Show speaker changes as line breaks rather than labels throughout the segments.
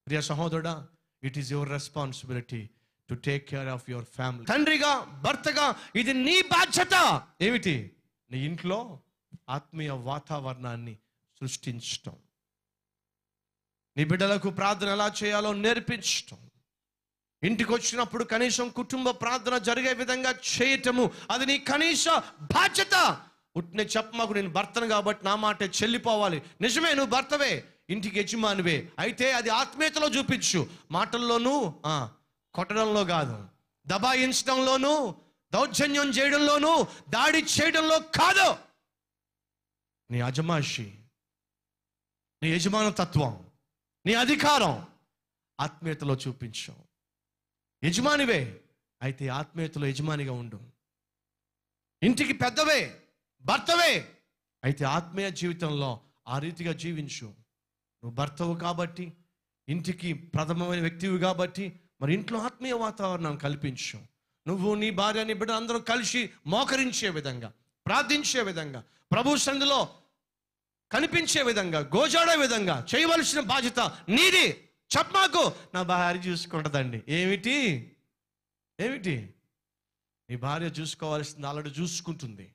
ప్రియ సహోదరుడా, it is your responsibility to take care of your family. తండ్రిగా, భర్తగా ఇది నీ బాధ్యత. ఏమిటి? నీ ఇంట్లో ఆత్మీయ వాతావరణాన్ని సృష్టించటం, నీ బిడ్డలకు ప్రార్థన ఎలా చేయాలో నేర్పించటం, ఇంటికి వచ్చినప్పుడు కనీసం కుటుంబ ప్రార్థన జరిగే విధంగా చేయటము, అది నీ కనీస బాధ్యత. ఉట్నే చెప్పమాకు, నేను భర్తను కాబట్టి నా మాటే చెల్లిపోవాలి. నిజమే, నువ్వు భర్తవే, ఇంటికి యజమానివే. అయితే అది ఆత్మీయతలో చూపించు, మాటల్లోనూ కొట్టడంలో కాదు, దబాయించడంలోనూ, దౌర్జన్యం చేయడంలోనూ, దాడి చేయడంలో కాదు. నీ అజమాయిషి, నీ యజమాన తత్వం, నీ అధికారం ఆత్మీయతలో చూపించు. యజమానివే, అయితే ఆత్మీయతలో యజమానిగా ఉండు. ఇంటికి పెద్దవే, భర్తవే, అయితే ఆత్మీయ జీవితంలో ఆ రీతిగా జీవించు. నువ్వు భర్తవు కాబట్టి, ఇంటికి ప్రథమమైన వ్యక్తివి కాబట్టి, మరి ఇంట్లో ఆత్మీయ వాతావరణం కల్పించు. నువ్వు, నీ భార్య, నీ బిడ్డ అందరూ కలిసి మోకరించే విధంగా, ప్రార్థించే విధంగా, ప్రభు సన్నిధిలో కనిపించే విధంగా, గోజాడే విధంగా చేయవలసిన బాధ్యత నీది. చెప్పమాకు, నా భార్య చూసుకుంటుందండి. ఏమిటి? నీ భార్య చూసుకోవాల్సింది ఆల్రెడీ చూసుకుంటుంది.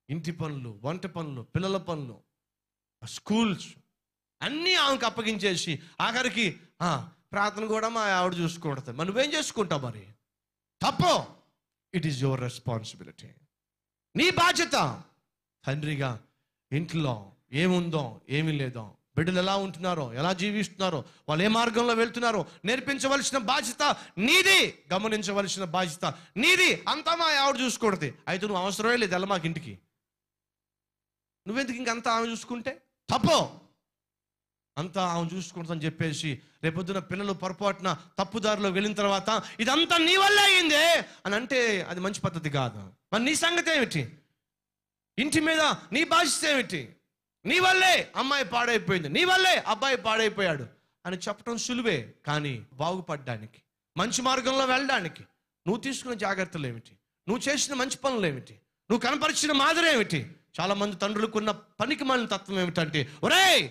ఇంటి పనులు, వంట పనులు, పిల్లల పనులు, స్కూల్స్ అన్నీ ఆమెకు అప్పగించేసి ఆఖరికి ప్రార్థన కూడా మా ఆవిడ చూసుకుంటుంది. మరి నువ్వేం చేసుకుంటావు? మరి తప్పు. ఇట్ ఈస్ యువర్ రెస్పాన్సిబిలిటీ, నీ బాధ్యత. తండ్రిగా ఇంట్లో ఏముందో ఏమీ లేదో, బిడ్డలు ఎలా ఉంటున్నారో, ఎలా జీవిస్తున్నారో, వాళ్ళు ఏ మార్గంలో వెళ్తున్నారో నేర్పించవలసిన బాధ్యత నీది, గమనించవలసిన బాధ్యత నీది. అంతా మా ఆవిడ చూసుకోకూడదు. అయితే నువ్వు అవసరమే లేదు, ఎలా మాకు ఇంటికి, నువ్వెందుకు ఇంకంతా ఆమె చూసుకుంటే? తప్పు. అంతా ఆమె చూసుకుంటుందని చెప్పేసి రేపొద్దున పిల్లలు పొరపాటున తప్పుదారిలో వెళ్ళిన తర్వాత ఇదంతా నీ వల్లే అయిందే అని అంటే అది మంచి పద్ధతి కాదు. మరి నీ సంగతి ఏమిటి? ఇంటి మీద నీ బాధ్యత ఏమిటి? నీ వల్లే అమ్మాయి పాడైపోయింది, నీ వల్లే అబ్బాయి పాడైపోయాడు అని చెప్పడం సులువే. కానీ బాగుపడడానికి, మంచి మార్గంలో వెళ్ళడానికి నువ్వు తీసుకున్న జాగ్రత్తలు ఏమిటి? నువ్వు చేసిన మంచి పనులు ఏమిటి? నువ్వు కనపరిచిన మాదిరి ఏమిటి? చాలా మంది తండ్రులకున్న పనికి మాలిన తత్వం ఏమిటంటే, ఒరేయ్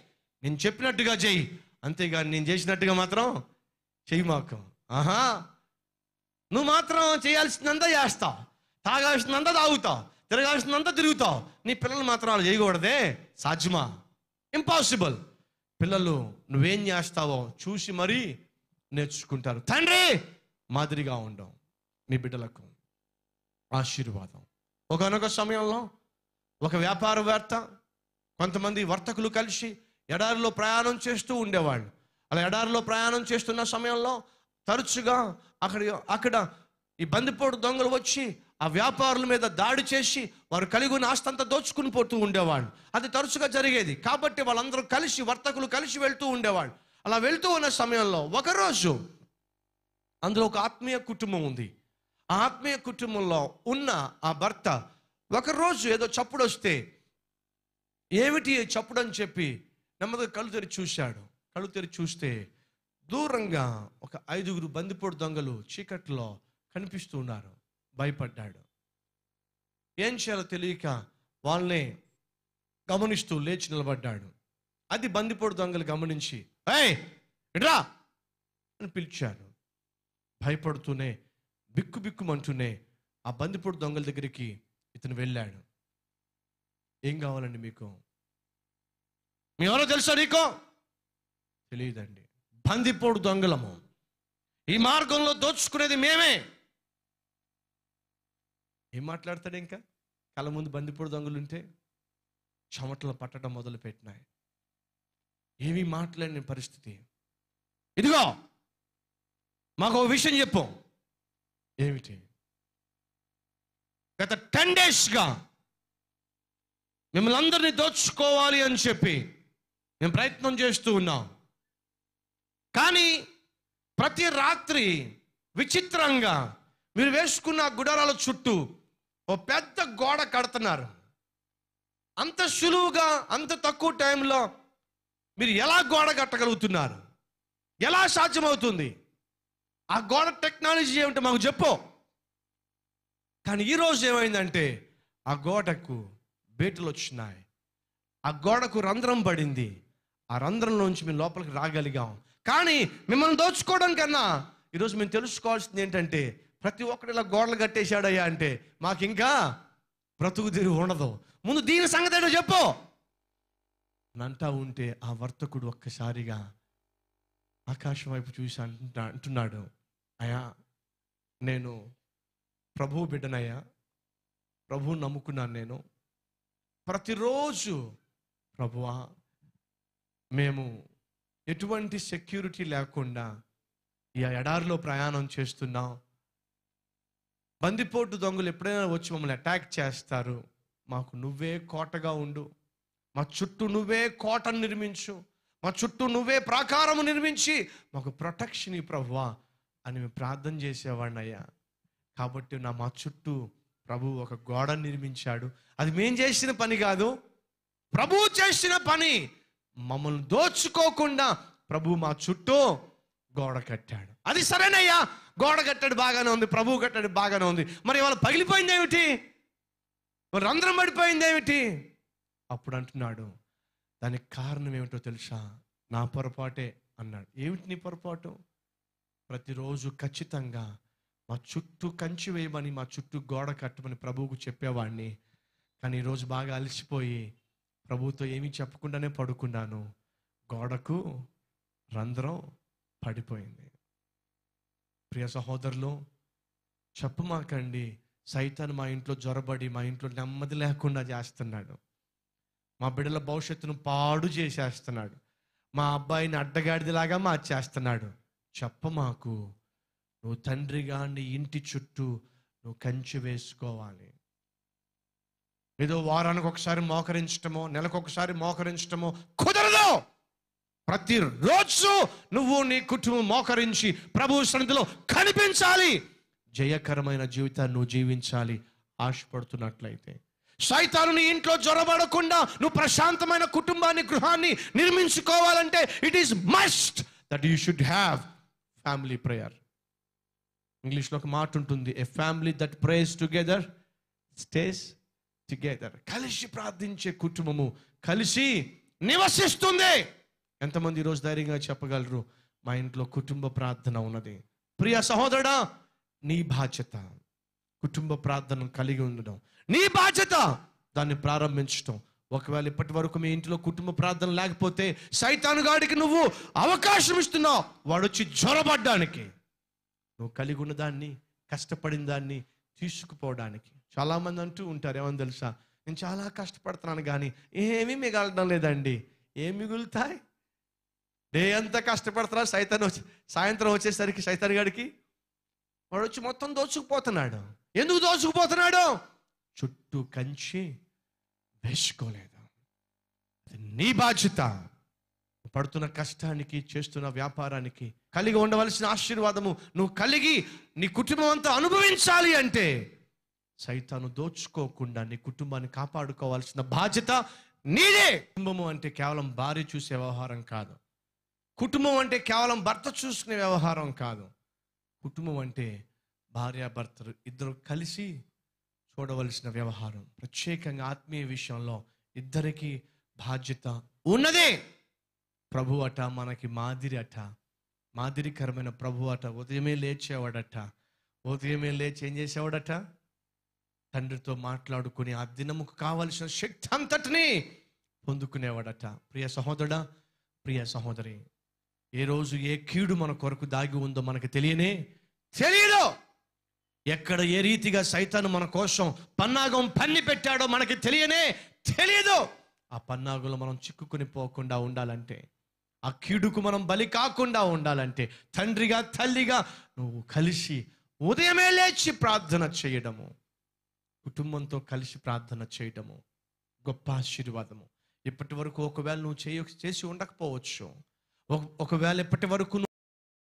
నేను చెప్పినట్టుగా చెయ్యి, అంతేగాని నేను చేసినట్టుగా మాత్రం చెయ్యి మాకు. నువ్వు మాత్రం చేయాల్సిందంతా చేస్తావు, తాగాల్సిందంతా తాగుతావు, తిరగాల్సిందంతా తిరుగుతావు. నీ పిల్లలు మాత్రం అలా చేయకూడదే. సాధ్యమా? ఇంపాసిబుల్. పిల్లలు నువ్వేం చేస్తావో చూసి మరీ నేర్చుకుంటారు. తండ్రి మాదిరిగా ఉండవు. నీ బిడ్డలకు ఆశీర్వాదం. ఒకనొక సమయంలో ఒక వ్యాపారవేత్త, కొంతమంది వర్తకులు కలిసి ఎడారిలో ప్రయాణం చేస్తూ ఉండేవాళ్ళు. అలా ఎడారిలో ప్రయాణం చేస్తున్న సమయంలో తరచుగా అక్కడ ఈ బందిపోటు దొంగలు వచ్చి ఆ వ్యాపారుల మీద దాడి చేసి వారు కలిగి ఉన్న ఆస్తంతా దోచుకుని పోతూ ఉండేవాళ్ళు. అది తరచుగా జరిగేది. కాబట్టి వాళ్ళందరూ కలిసి, వర్తకులు కలిసి వెళ్తూ ఉండేవాళ్ళు. అలా వెళ్తూ ఉన్న సమయంలో ఒకరోజు అందులో ఒక ఆత్మీయ కుటుంబం ఉంది. ఆ ఆత్మీయ కుటుంబంలో ఉన్న ఆ భర్త ఒకరోజు ఏదో చప్పుడు వస్తే, ఏమిటి చప్పుడు అని చెప్పి నెమ్మదిగా కళ్ళు తెరిచి చూశాడు. కళ్ళు తెరిచి చూస్తే దూరంగా ఒక 5 బందిపోటు దొంగలు చీకట్లో కనిపిస్తూ ఉన్నారు. భయపడ్డాడు. ఏం చేయాలో తెలియక వాళ్ళనే గమనిస్తూ లేచి నిలబడ్డాడు. అది బందిపోటు దొంగలు గమనించి, ఏయ్ ఇట్రా అని పిలిచారు. భయపడుతూనే, బిక్కుమంటూనే ఆ బందిపోటు దొంగల దగ్గరికి ఇతను వెళ్ళాడు. ఏం కావాలండి మీకు? మీ ఎవరో తెలుసా నీకో? తెలియదండి. బందిపోటు దొంగలము, ఈ మార్గంలో దోచుకునేది మేమే. ఏం మాట్లాడతాడు? ఇంకా కళ్ళ ముందు బందిపోటు దొంగలు ఉంటే చెమటలు పట్టడం మొదలు పెట్టినాయి. ఏమీ మాట్లాడిన పరిస్థితి. ఇదిగో మాకు ఒక విషయం చెప్పు. ఏమిటి? గత 10 daysగా మిమ్మల్ని అందరినీ దోచుకోవాలి అని చెప్పి మేము ప్రయత్నం చేస్తూ ఉన్నాం. కానీ ప్రతి రాత్రి విచిత్రంగా మీరు వేసుకున్న గుడారాల చుట్టూ ఓ పెద్ద గోడ కడుతున్నారు. అంత సులువుగా, అంత తక్కువ టైంలో మీరు ఎలా గోడ కట్టగలుగుతున్నారు? ఎలా సాధ్యమవుతుంది? ఆ గోడ టెక్నాలజీ ఏమిటో మాకు చెప్పు. కానీ ఈరోజు ఏమైందంటే ఆ గోడకు బేటలు వచ్చినాయి, ఆ గోడకు రంధ్రం పడింది. ఆ రంధ్రంలోంచి మేము లోపలికి రాగలిగాం. కానీ మిమ్మల్ని దోచుకోవడం కన్నా ఈరోజు మేము తెలుసుకోవాల్సింది ఏంటంటే, ప్రతి ఒక్కరు ఇలా గోడలు కట్టేశాడయ్యా అంటే మాకు ఇంకా బ్రతుకు తెరువు ఉండదు. ముందు దీని సంగతి ఏంటో చెప్పు అని అంటా ఉంటే ఆ వర్తకుడు ఒక్కసారిగా ఆకాశం వైపు చూసి అంటున్నాడు, అయ్యా నేను ప్రభువు బిడ్డనయ్యా, ప్రభువు నమ్ముకున్నాను నేను. ప్రతిరోజు ప్రభువా మేము ఎటువంటి సెక్యూరిటీ లేకుండా ఈ ఎడారిలో ప్రయాణం చేస్తున్నాం. బందిపోటు దొంగలు ఎప్పుడైనా వచ్చి మమ్మల్ని అటాక్ చేస్తారు. మాకు నువ్వే కోటగా ఉండు, మా చుట్టూ నువ్వే కోటను నిర్మించు, మా చుట్టూ నువ్వే ప్రాకారము నిర్మించి మాకు ప్రొటెక్షన్ ప్రభువా అని మేము ప్రార్థన చేసేవాడిని అయ్యా. కాబట్టి మా చుట్టూ ప్రభువు ఒక గోడ నిర్మించాడు. అది మేం చేసిన పని కాదు, ప్రభువు చేసిన పని. మమ్మల్ని దోచుకోకుండా ప్రభువు మా చుట్టూ గోడ కట్టాడు. అది సరేనయ్యా, గోడ కట్టాడు బాగానే ఉంది, ప్రభువు కట్టాడు బాగానే ఉంది. మరి ఇవాళ పగిలిపోయింది ఏమిటి, మరి రంధ్రం పడిపోయింది ఏమిటి? అప్పుడు అంటున్నాడు, దానికి కారణం ఏమిటో తెలుసా, నా పొరపాటే అన్నాడు. ఏమిటి నీ పొరపాటు? ప్రతిరోజు ఖచ్చితంగా మా చుట్టూ కంచి వేయమని, మా చుట్టూ గోడ కట్టమని ప్రభువుకు చెప్పేవాడిని. కానీ ఈరోజు బాగా అలసిపోయి ప్రభువుతో ఏమీ చెప్పకుండానే పడుకున్నాను, గోడకు రంధ్రం పడిపోయింది. ప్రియ సహోదరులు, చెప్పమాకండి, సైతాను మా ఇంట్లో జొరబడి మా ఇంట్లో నెమ్మది లేకుండా చేస్తున్నాడు, మా బిడ్డల భవిష్యత్తును పాడు చేసేస్తున్నాడు, మా అబ్బాయిని అడ్డగాడిదిలాగా మార్చేస్తున్నాడు. చెప్పమాకు. నువ్వు తండ్రిగా నీ ఇంటి చుట్టూ నువ్వు కంచి వేసుకోవాలి. ఏదో వారానికి ఒకసారి మోకరించటమో, నెలకు ఒకసారి మోకరించటమో కుదరదు. ప్రతిరోజు నువ్వు నీ కుటుంబం మోకరించి ప్రభు సన్నిధిలో కనిపించాలి. జయకరమైన జీవితాన్ని నువ్వు జీవించాలి ఆశపడుతున్నట్లయితే. సైతాను నీ ఇంట్లో జొరబడకుండా నువ్వు ప్రశాంతమైన కుటుంబాన్ని, గృహాన్ని నిర్మించుకోవాలంటే it is must that you should have family prayer. ఇంగ్లీష్లో ఒక మాట ఉంటుంది, a family that prays together stays together. కలిసి ప్రార్థించే కుటుంబము కలిసి నివసిస్తుంది. ఎంతమంది ఈరోజు ధైర్యంగా చెప్పగలరు, మా ఇంట్లో కుటుంబ ప్రార్థన ఉన్నది? ప్రియ సహోదరుడా, నీ బాధ్యత కుటుంబ ప్రార్థన కలిగి ఉండడం, నీ బాధ్యత దాన్ని ప్రారంభించడం. ఒకవేళ ఇప్పటి వరకు మీ ఇంట్లో కుటుంబ ప్రార్థన లేకపోతే సైతాను గాడికి నువ్వు అవకాశం ఇస్తున్నావు, వాడు వచ్చి జ్వరపడ్డానికి. నువ్వు కలిగి ఉన్న దాన్ని, కష్టపడిన దాన్ని తీసుకుపోవడానికి. చాలామంది అంటూ ఉంటారు, ఏమని తెలుసా, నేను చాలా కష్టపడుతున్నాను కానీ ఏమీ మిగలడం లేదండి. ఏం మిగులుతాయి? డే అంతా కష్టపడుతున్నా, సాయంత్రం వచ్చేసరికి సైతాన్ గాడికి వాడు వచ్చి మొత్తం దోచుకుపోతున్నాడు. ఎందుకు దోచుకుపోతున్నాడు? చుట్టూ కంచి వేసుకోలేదు. అది నీ బాధ్యత. పడుతున్న కష్టానికి, చేస్తున్న వ్యాపారానికి, కలిగి ఉండవలసిన ఆశీర్వాదము నువ్వు కలిగి నీ కుటుంబం అంతా అనుభవించాలి అంటే సైతాను దోచుకోకుండా నీ కుటుంబాన్ని కాపాడుకోవాల్సిన బాధ్యత నీదే. కుటుంబము అంటే కేవలం భార్య చూసే వ్యవహారం కాదు. కుటుంబం అంటే కేవలం భర్త చూసుకునే వ్యవహారం కాదు. కుటుంబం అంటే భార్యాభర్తలు ఇద్దరు కలిసి చూడవలసిన వ్యవహారం. ప్రత్యేకంగా ఆత్మీయ విషయంలో ఇద్దరికి బాధ్యత ఉన్నదే. ప్రభు అట మనకి మాదిరి అట, మాదిరికరమైన ప్రభు అట. ఉదయమే లేచేవాడట, ఉదయమే లేచి ఏం చేసేవాడట? తండ్రితో మాట్లాడుకుని ఆ దినముకు కావలసిన శక్తి అంతటిని పొందుకునేవాడట. ప్రియ సహోదరుడా, ప్రియ సహోదరి, ఏ రోజు ఏ కీడు మన కొరకు దాగి ఉందో మనకు తెలియదు. ఎక్కడ ఏ రీతిగా సైతాను మన కోసం పన్నాగం పన్ని పెట్టాడో మనకి తెలియదు. ఆ పన్నాగంలో మనం చిక్కుకుని పోకుండా ఉండాలంటే, ఆ కీడుకు మనం బలి కాకుండా ఉండాలంటే, తండ్రిగా తల్లిగా నువ్వు కలిసి ఉదయమే లేచి ప్రార్థన చేయడము, కుటుంబంతో కలిసి ప్రార్థన చేయడము గొప్ప ఆశీర్వాదము. ఇప్పటి వరకు ఒకవేళ నువ్వు చేసి ఉండకపోవచ్చు, ఒకవేళ ఇప్పటి వరకు